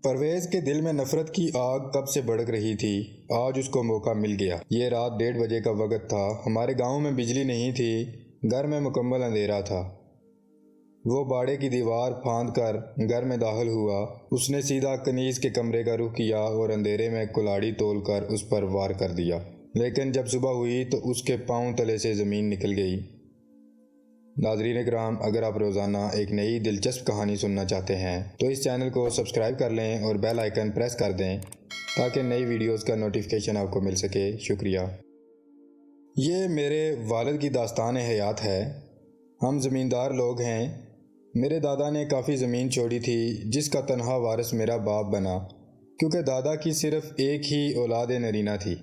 پرویز کے دل میں نفرت کی آگ کب سے بھڑک رہی تھی۔ آج اس کو موقع مل گیا۔ یہ رات 1:30 کا وقت تھا۔ ہمارے گاؤں میں بجلی نہیں تھی، گھر میں مکمل اندھیرا تھا۔ وہ باڑے کی دیوار پھاند کر گھر میں داخل ہوا۔ اس نے سیدھا کنیز کے کمرے کا رخ کیا اور اندھیرے میں کلاڑی تول کر اس پر وار کر دیا، لیکن جب صبح ہوئی تو اس کے پاؤں تلے سے زمین نکل گئی۔ ناظرین اکرام، اگر آپ روزانہ ایک نئی دلچسپ کہانی سننا چاہتے ہیں تو اس چینل کو سبسکرائب کر لیں اور بیل آئیکن پریس کر دیں تاکہ نئی ویڈیوز کا نوٹیفیکیشن آپ کو مل سکے۔ شکریہ۔ یہ میرے والد کی داستان حیات ہے۔ ہم زمیندار لوگ ہیں۔ میرے دادا نے کافی زمین چھوڑی تھی جس کا تنہا وارث میرا باپ بنا، کیونکہ دادا کی صرف ایک ہی اولاد نرینہ تھی۔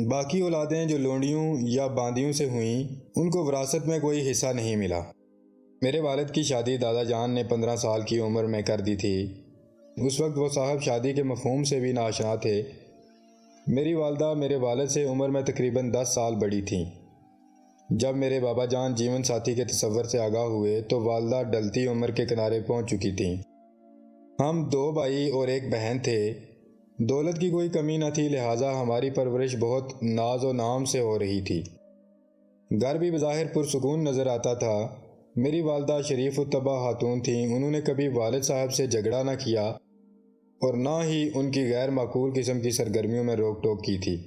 باقی اولادیں جو لونڈیوں یا باندیوں سے ہوئیں ان کو وراثت میں کوئی حصہ نہیں ملا۔ میرے والد کی شادی دادا جان نے 15 سال کی عمر میں کر دی تھی۔ اس وقت وہ صاحب شادی کے مفہوم سے بھی ناآشنا تھے۔ میری والدہ میرے والد سے عمر میں تقریباً 10 سال بڑی تھیں۔ جب میرے بابا جان جیون ساتھی کے تصور سے آگاہ ہوئے تو والدہ ڈلتی عمر کے کنارے پہنچ چکی تھیں۔ ہم 2 بھائی اور ایک بہن تھے۔ دولت کی کوئی کمی نہ تھی، لہٰذا ہماری پرورش بہت ناز و نام سے ہو رہی تھی۔ گھر بھی بظاہر پرسکون نظر آتا تھا۔ میری والدہ شریف الطبع خاتون تھیں۔ انہوں نے کبھی والد صاحب سے جھگڑا نہ کیا اور نہ ہی ان کی غیر معقول قسم کی سرگرمیوں میں روک ٹوک کی تھی۔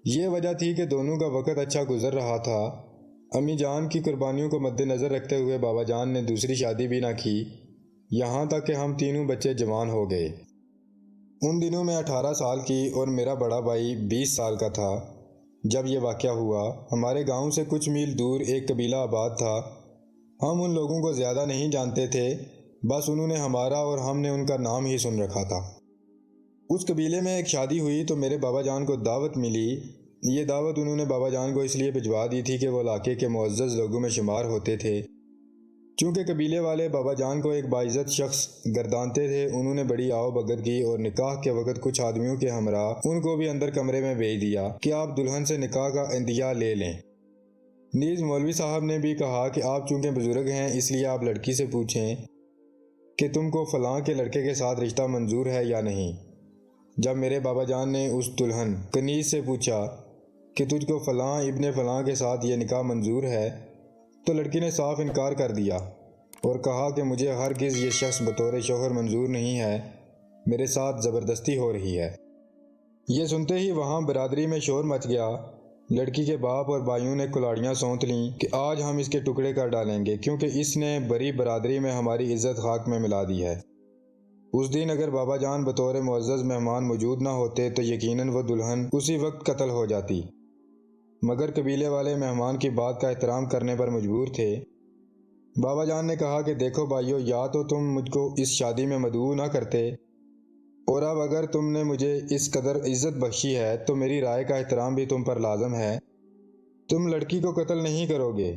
یہ وجہ تھی کہ دونوں کا وقت اچھا گزر رہا تھا۔ امی جان کی قربانیوں کو مد نظر رکھتے ہوئے بابا جان نے دوسری شادی بھی نہ کی، یہاں تک کہ ہم تینوں بچے جوان ہو گئے۔ ان دنوں میں 18 سال کی اور میرا بڑا بھائی 20 سال کا تھا جب یہ واقعہ ہوا۔ ہمارے گاؤں سے کچھ میل دور ایک قبیلہ آباد تھا۔ ہم ان لوگوں کو زیادہ نہیں جانتے تھے، بس انہوں نے ہمارا اور ہم نے ان کا نام ہی سن رکھا تھا۔ اس قبیلے میں ایک شادی ہوئی تو میرے بابا جان کو دعوت ملی۔ یہ دعوت انہوں نے بابا جان کو اس لیے بھجوا دی تھی کہ وہ علاقے کے معزز لوگوں میں شمار ہوتے تھے۔ چونکہ قبیلے والے بابا جان کو ایک باعزت شخص گردانتے تھے، انہوں نے بڑی آؤ بھگت کی اور نکاح کے وقت کچھ آدمیوں کے ہمراہ ان کو بھی اندر کمرے میں بھیج دیا کہ آپ دلہن سے نکاح کا عندیہ لے لیں۔ نیز مولوی صاحب نے بھی کہا کہ آپ چونکہ بزرگ ہیں اس لیے آپ لڑکی سے پوچھیں کہ تم کو فلاں کے لڑکے کے ساتھ رشتہ منظور ہے یا نہیں۔ جب میرے بابا جان نے اس دلہن کنیز سے پوچھا کہ تجھ کو فلاں ابن فلاں کے ساتھ یہ نکاح منظور ہے تو لڑکی نے صاف انکار کر دیا اور کہا کہ مجھے ہرگز یہ شخص بطور شوہر منظور نہیں ہے، میرے ساتھ زبردستی ہو رہی ہے۔ یہ سنتے ہی وہاں برادری میں شور مچ گیا۔ لڑکی کے باپ اور بھائیوں نے کلاڑیاں سونت لیں کہ آج ہم اس کے ٹکڑے کر ڈالیں گے، کیونکہ اس نے بڑی برادری میں ہماری عزت خاک میں ملا دی ہے۔ اس دن اگر بابا جان بطور معزز مہمان موجود نہ ہوتے تو یقیناً وہ دلہن اسی وقت قتل ہو جاتی، مگر قبیلے والے مہمان کی بات کا احترام کرنے پر مجبور تھے۔ بابا جان نے کہا کہ دیکھو بھائیو، یا تو تم مجھ کو اس شادی میں مدعو نہ کرتے، اور اب اگر تم نے مجھے اس قدر عزت بخشی ہے تو میری رائے کا احترام بھی تم پر لازم ہے۔ تم لڑکی کو قتل نہیں کرو گے۔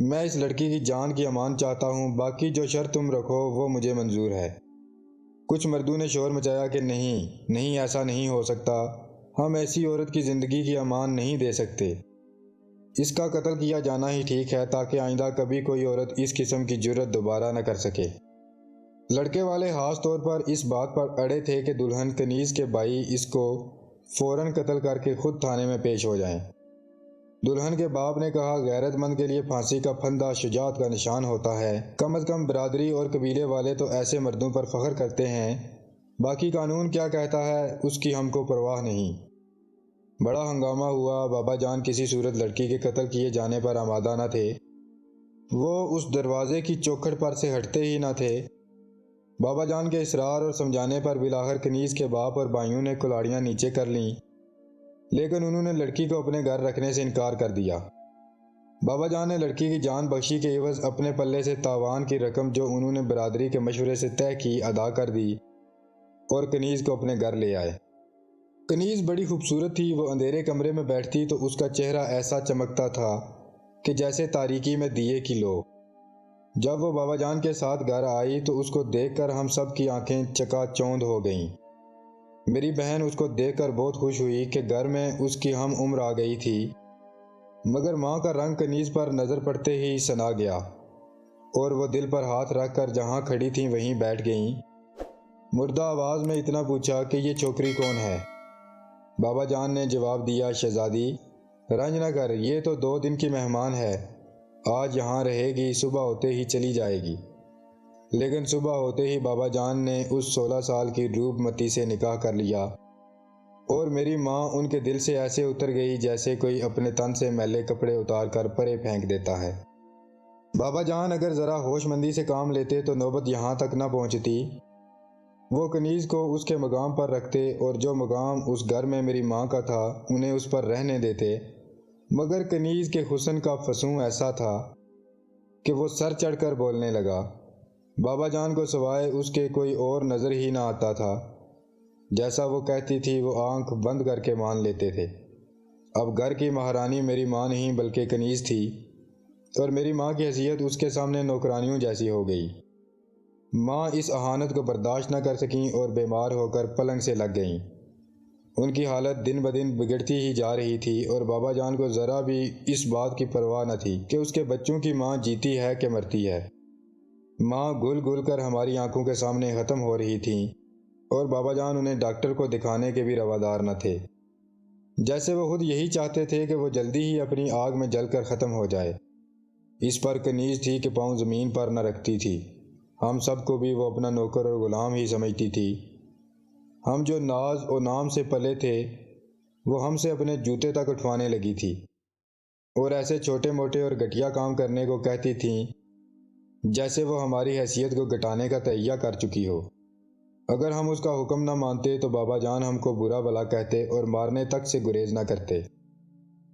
میں اس لڑکی کی جان کی امان چاہتا ہوں، باقی جو شرط تم رکھو وہ مجھے منظور ہے۔ کچھ مردوں نے شور مچایا کہ نہیں ایسا نہیں ہو سکتا، ہم ایسی عورت کی زندگی کی امان نہیں دے سکتے، اس کا قتل کیا جانا ہی ٹھیک ہے تاکہ آئندہ کبھی کوئی عورت اس قسم کی جرت دوبارہ نہ کر سکے۔ لڑکے والے خاص طور پر اس بات پر اڑے تھے کہ دلہن کنیز کے بھائی اس کو فوراً قتل کر کے خود تھانے میں پیش ہو جائیں۔ دلہن کے باپ نے کہا غیرت مند کے لیے پھانسی کا پھندہ شجاعت کا نشان ہوتا ہے، کم از کم برادری اور قبیلے والے تو ایسے مردوں پر فخر کرتے ہیں، باقی قانون کیا کہتا ہے اس کی ہم کو پرواہ نہیں۔ بڑا ہنگامہ ہوا۔ بابا جان کسی صورت لڑکی کے قتل کیے جانے پر آمادہ نہ تھے۔ وہ اس دروازے کی چوکھٹ پر سے ہٹتے ہی نہ تھے۔ بابا جان کے اصرار اور سمجھانے پر بالآخر کنیز کے باپ اور بھائیوں نے کلاڑیاں نیچے کر لیں، لیکن انہوں نے لڑکی کو اپنے گھر رکھنے سے انکار کر دیا۔ بابا جان نے لڑکی کی جان بخشی کے عوض اپنے پلے سے تاوان کی رقم جو انہوں نے برادری کے مشورے سے طے کی ادا کر دی اور کنیز کو اپنے گھر لے آئے۔ کنیز بڑی خوبصورت تھی۔ وہ اندھیرے کمرے میں بیٹھتی تو اس کا چہرہ ایسا چمکتا تھا کہ جیسے تاریکی میں دیے کی لو۔ جب وہ بابا جان کے ساتھ گھر آئی تو اس کو دیکھ کر ہم سب کی آنکھیں چکا چوند ہو گئیں۔ میری بہن اس کو دیکھ کر بہت خوش ہوئی کہ گھر میں اس کی ہم عمر آ گئی تھی، مگر ماں کا رنگ کنیز پر نظر پڑتے ہی سنا گیا اور وہ دل پر ہاتھ رکھ کر جہاں کھڑی تھیں وہیں بیٹھ گئیں۔ مردہ آواز میں اتنا پوچھا کہ یہ چھوکری کون ہے؟ بابا جان نے جواب دیا، شہزادی رنج نہ کر، یہ تو 2 دن کی مہمان ہے، آج یہاں رہے گی، صبح ہوتے ہی چلی جائے گی۔ لیکن صبح ہوتے ہی بابا جان نے اس 16 سال کی روپ متی سے نکاح کر لیا، اور میری ماں ان کے دل سے ایسے اتر گئی جیسے کوئی اپنے تن سے میلے کپڑے اتار کر پرے پھینک دیتا ہے۔ بابا جان اگر ذرا ہوش مندی سے کام لیتے تو نوبت یہاں تک نہ پہنچتی۔ وہ کنیز کو اس کے مقام پر رکھتے اور جو مقام اس گھر میں میری ماں کا تھا انہیں اس پر رہنے دیتے، مگر کنیز کے حسن کا فسوں ایسا تھا کہ وہ سر چڑھ کر بولنے لگا۔ بابا جان کو سوائے اس کے کوئی اور نظر ہی نہ آتا تھا، جیسا وہ کہتی تھی وہ آنکھ بند کر کے مان لیتے تھے۔ اب گھر کی مہارانی میری ماں نہیں بلکہ کنیز تھی، اور میری ماں کی حیثیت اس کے سامنے نوکرانیوں جیسی ہو گئی۔ ماں اس اہانت کو برداشت نہ کر سکیں اور بیمار ہو کر پلنگ سے لگ گئیں۔ ان کی حالت دن بدن بگڑتی ہی جا رہی تھی، اور بابا جان کو ذرا بھی اس بات کی پرواہ نہ تھی کہ اس کے بچوں کی ماں جیتی ہے کہ مرتی ہے۔ ماں گل گل کر ہماری آنکھوں کے سامنے ختم ہو رہی تھیں، اور بابا جان انہیں ڈاکٹر کو دکھانے کے بھی روادار نہ تھے، جیسے وہ خود یہی چاہتے تھے کہ وہ جلدی ہی اپنی آگ میں جل کر ختم ہو جائے۔ اس پر کنیز تھی کہ پاؤں زمین پر نہ رکھتی تھی۔ ہم سب کو بھی وہ اپنا نوکر اور غلام ہی سمجھتی تھی۔ ہم جو ناز و نام سے پلے تھے وہ ہم سے اپنے جوتے تک اٹھوانے لگی تھی، اور ایسے چھوٹے موٹے اور گھٹیا کام کرنے کو کہتی تھیں جیسے وہ ہماری حیثیت کو گھٹانے کا تہیہ کر چکی ہو۔ اگر ہم اس کا حکم نہ مانتے تو بابا جان ہم کو برا بھلا کہتے اور مارنے تک سے گریز نہ کرتے۔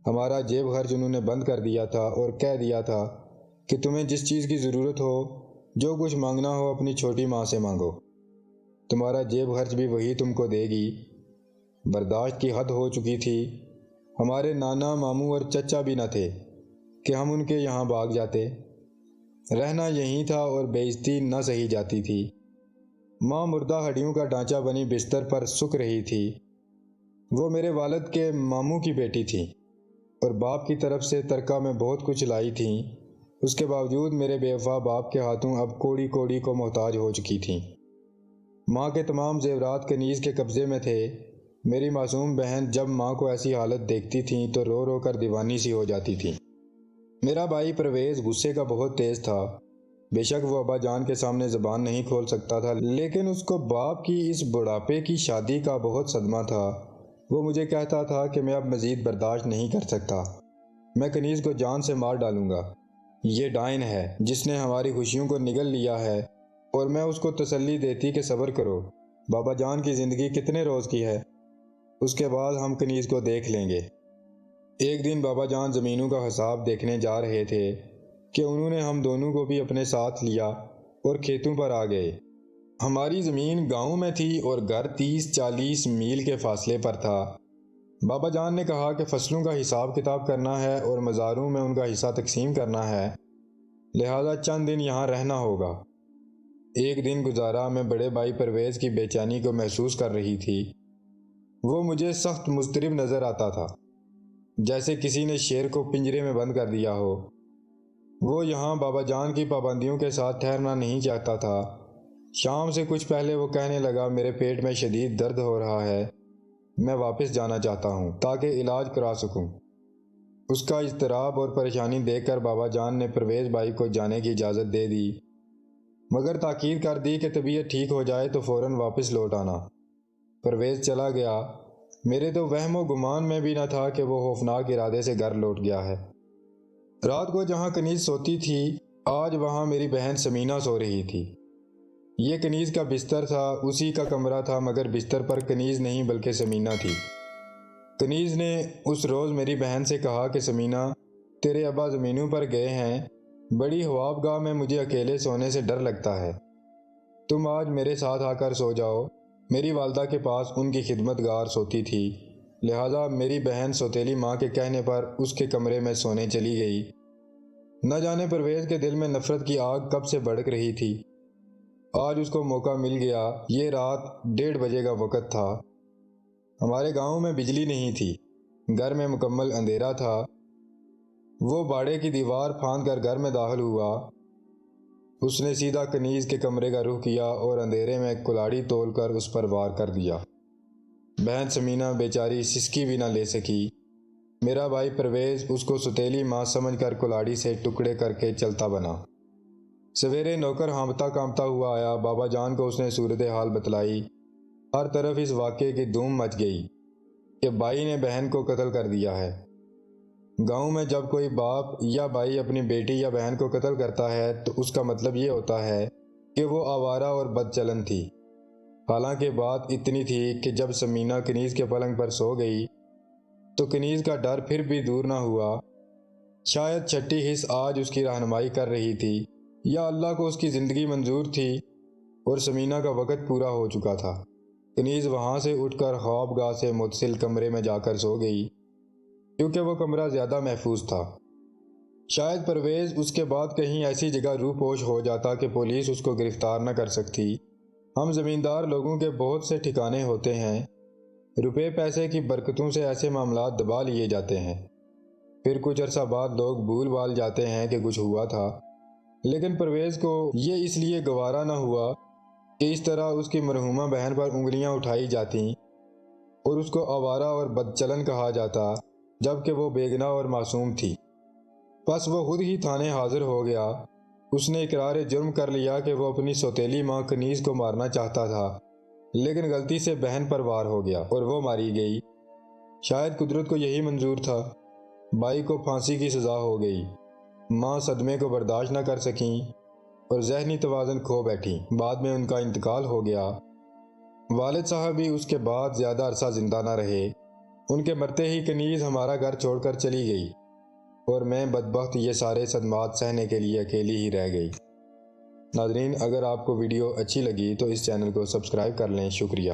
ہمارا جیب خرچ انہوں نے بند کر دیا تھا اور کہہ دیا تھا کہ تمہیں جس چیز کی ضرورت ہو، جو کچھ مانگنا ہو اپنی چھوٹی ماں سے مانگو، تمہارا جیب خرچ بھی وہی تم کو دے گی۔ برداشت کی حد ہو چکی تھی۔ ہمارے نانا، ماموں اور چچا بھی نہ تھے کہ ہم ان کے یہاں بھاگ جاتے۔ رہنا یہیں تھا اور بے عزتی نہ سہی جاتی تھی۔ ماں مردہ ہڈیوں کا ڈھانچہ بنی بستر پر سوکھ رہی تھی۔ وہ میرے والد کے ماموں کی بیٹی تھی اور باپ کی طرف سے ترکہ میں بہت کچھ لائی تھیں۔ اس کے باوجود میرے بے وفا باپ کے ہاتھوں اب کوڑی کوڑی کو محتاج ہو چکی تھیں۔ ماں کے تمام زیورات کنیز کے قبضے میں تھے۔ میری معصوم بہن جب ماں کو ایسی حالت دیکھتی تھیں تو رو رو کر دیوانی سی ہو جاتی تھی۔ میرا بھائی پرویز غصے کا بہت تیز تھا۔ بے شک وہ ابا جان کے سامنے زبان نہیں کھول سکتا تھا، لیکن اس کو باپ کی اس بڑھاپے کی شادی کا بہت صدمہ تھا۔ وہ مجھے کہتا تھا کہ میں اب مزید برداشت نہیں کر سکتا، میں کنیز کو جان سے مار ڈالوں گا۔ یہ ڈائن ہے جس نے ہماری خوشیوں کو نگل لیا ہے، اور میں اس کو تسلی دیتی کہ صبر کرو، بابا جان کی زندگی کتنے روز کی ہے، اس کے بعد ہم کنیز کو دیکھ لیں گے۔ ایک دن بابا جان زمینوں کا حساب دیکھنے جا رہے تھے کہ انہوں نے ہم دونوں کو بھی اپنے ساتھ لیا اور کھیتوں پر آ گئے۔ ہماری زمین گاؤں میں تھی اور گھر 30-40 میل کے فاصلے پر تھا۔ بابا جان نے کہا کہ فصلوں کا حساب کتاب کرنا ہے اور مزاروں میں ان کا حصہ تقسیم کرنا ہے، لہذا چند دن یہاں رہنا ہوگا۔ ایک دن گزارا میں بڑے بھائی پرویز کی بے چینی کو محسوس کر رہی تھی۔ وہ مجھے سخت مضطرب نظر آتا تھا، جیسے کسی نے شیر کو پنجرے میں بند کر دیا ہو۔ وہ یہاں بابا جان کی پابندیوں کے ساتھ ٹھہرنا نہیں چاہتا تھا۔ شام سے کچھ پہلے وہ کہنے لگا، میرے پیٹ میں شدید درد ہو رہا ہے، میں واپس جانا چاہتا ہوں تاکہ علاج کرا سکوں۔ اس کا اضطراب اور پریشانی دیکھ کر بابا جان نے پرویز بھائی کو جانے کی اجازت دے دی، مگر تاکید کر دی کہ طبیعت ٹھیک ہو جائے تو فوراً واپس لوٹ آنا۔ پرویز چلا گیا۔ میرے تو وہم و گمان میں بھی نہ تھا کہ وہ خوفناک ارادے سے گھر لوٹ گیا ہے۔ رات کو جہاں کنیز سوتی تھی آج وہاں میری بہن سمینہ سو رہی تھی۔ یہ کنیز کا بستر تھا، اسی کا کمرہ تھا، مگر بستر پر کنیز نہیں بلکہ سمینہ تھی۔ کنیز نے اس روز میری بہن سے کہا کہ سمینہ، تیرے ابا زمینوں پر گئے ہیں، بڑی خواب گاہ میں مجھے اکیلے سونے سے ڈر لگتا ہے، تم آج میرے ساتھ آ کر سو جاؤ۔ میری والدہ کے پاس ان کی خدمت گار سوتی تھی، لہذا میری بہن سوتیلی ماں کے کہنے پر اس کے کمرے میں سونے چلی گئی۔ نہ جانے پرویز کے دل میں نفرت کی آگ کب سے بھڑک رہی تھی۔ آج اس کو موقع مل گیا۔ یہ رات 1:30 بجے کا وقت تھا۔ ہمارے گاؤں میں بجلی نہیں تھی، گھر میں مکمل اندھیرا تھا۔ وہ باڑے کی دیوار پھاند کر گھر میں داخل ہوا۔ اس نے سیدھا کنیز کے کمرے کا رخ کیا اور اندھیرے میں کلاڑی تول کر اس پر وار کر دیا۔ بہن سمینہ بیچاری سسکی بھی نہ لے سکی۔ میرا بھائی پرویز اس کو ستیلی ماں سمجھ کر کلاڑی سے ٹکڑے کر کے چلتا بنا۔ سویرے نوکر ہانپتا کانپتا ہوا آیا۔ بابا جان کو اس نے صورتحال بتلائی۔ ہر طرف اس واقعے کی دھوم مچ گئی کہ بھائی نے بہن کو قتل کر دیا ہے۔ گاؤں میں جب کوئی باپ یا بھائی اپنی بیٹی یا بہن کو قتل کرتا ہے تو اس کا مطلب یہ ہوتا ہے کہ وہ آوارہ اور بد چلن تھی۔ حالانکہ بات اتنی تھی کہ جب سمینہ کنیز کے پلنگ پر سو گئی تو کنیز کا ڈر پھر بھی دور نہ ہوا۔ شاید چھٹی حص آج اس کی رہنمائی کر رہی تھی، یا اللہ کو اس کی زندگی منظور تھی اور سمینہ کا وقت پورا ہو چکا تھا۔ کنیز وہاں سے اٹھ کر خوابگاہ سے متصل کمرے میں جا کر سو گئی، کیونکہ وہ کمرہ زیادہ محفوظ تھا۔ شاید پرویز اس کے بعد کہیں ایسی جگہ روح پوش ہو جاتا کہ پولیس اس کو گرفتار نہ کر سکتی۔ ہم زمیندار لوگوں کے بہت سے ٹھکانے ہوتے ہیں، روپے پیسے کی برکتوں سے ایسے معاملات دبا لیے جاتے ہیں، پھر کچھ عرصہ بعد لوگ بھول بھال جاتے ہیں کہ کچھ ہوا تھا۔ لیکن پرویز کو یہ اس لیے گوارا نہ ہوا کہ اس طرح اس کی مرحومہ بہن پر انگلیاں اٹھائی جاتیں اور اس کو آوارہ اور بدچلن کہا جاتا، جبکہ وہ بے گناہ اور معصوم تھی۔ بس وہ خود ہی تھانے حاضر ہو گیا۔ اس نے اقرار جرم کر لیا کہ وہ اپنی سوتیلی ماں کنیز کو مارنا چاہتا تھا، لیکن غلطی سے بہن پر وار ہو گیا اور وہ ماری گئی۔ شاید قدرت کو یہی منظور تھا۔ بھائی کو پھانسی کی سزا ہو گئی۔ ماں صدمے کو برداشت نہ کر سکیں اور ذہنی توازن کھو بیٹھی۔ بعد میں ان کا انتقال ہو گیا۔ والد صاحب بھی اس کے بعد زیادہ عرصہ زندہ نہ رہے۔ ان کے مرتے ہی کنیز ہمارا گھر چھوڑ کر چلی گئی اور میں بدبخت یہ سارے صدمات سہنے کے لیے اکیلی ہی رہ گئی۔ ناظرین، اگر آپ کو ویڈیو اچھی لگی تو اس چینل کو سبسکرائب کر لیں۔ شکریہ۔